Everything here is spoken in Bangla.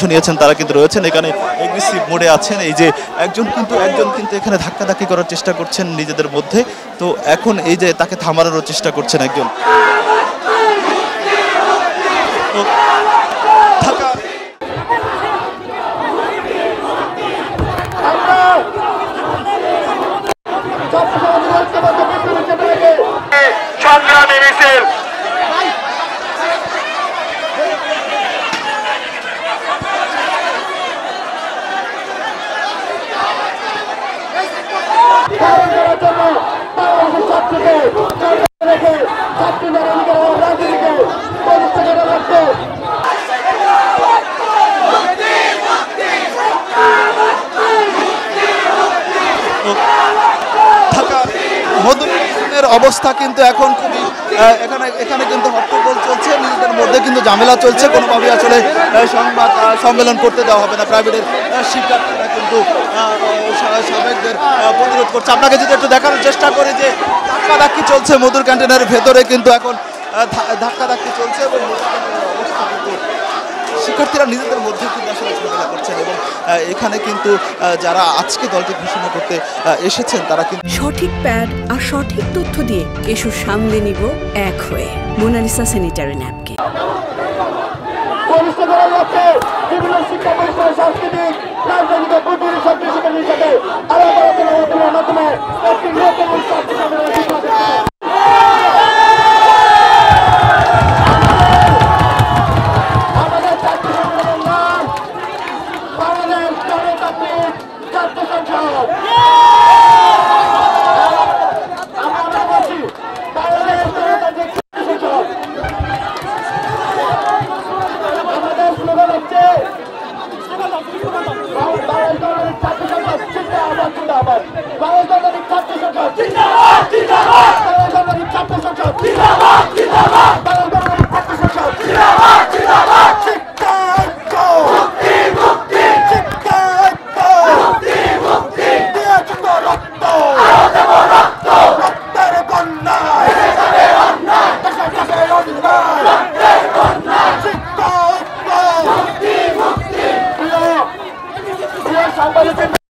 নিয়েছেন তারা কিন্তু রয়েছেন এখানে এগ্রেসিভ মোডে আছেন। এই যে একজন কিন্তু এখানে ধাক্কাধাক্কি করার চেষ্টা করছেন নিজেদের মধ্যে। তো এখন এই যে তাকে থামানোরও চেষ্টা করছেন একজন। মধুর অবস্থা কিন্তু এখন খুবই এখানে কিন্তু হট্টগোল চলছে, নিজেদের মধ্যে কিন্তু ঝামেলা চলছে। কোনোভাবেই আসলে সংবাদ সম্মেলন করতে দেওয়া হবে না। প্রাইভেটের শিক্ষার্থীরা কিন্তু সাবেকদের প্রতিরোধ করছে। আপনাকে যদি একটু দেখানোর চেষ্টা করি যে ধাক্কাধাক্কি চলছে মধুর ক্যান্টিনের ভেতরে, কিন্তু এখন ধাক্কাধাক্কি চলছে এবং শিক্ষার্থীরা নিজেদের মধ্যে কিন্তু আসলে ঝামেলা করছেন। এবং এখানে কিন্তু যারা আজকে দলটি ঘোষণা করতে এসেছেন তারা কিন্তু সঠিক প্যাড আর সঠিক তথ্য দিয়ে কেশু সামলে নিব এক হয়ে। Mona Lisa sanitary napkin. বিভিন্ন শিক্ষা প্রতিষ্ঠানের সাংস্কৃতিক রাজনৈতিক প্রতিনিধি ছাত্র শিক্ষার্থীর সাথে আলাদা আলোচনার মাধ্যমে একটি নতুন সাংবাদিক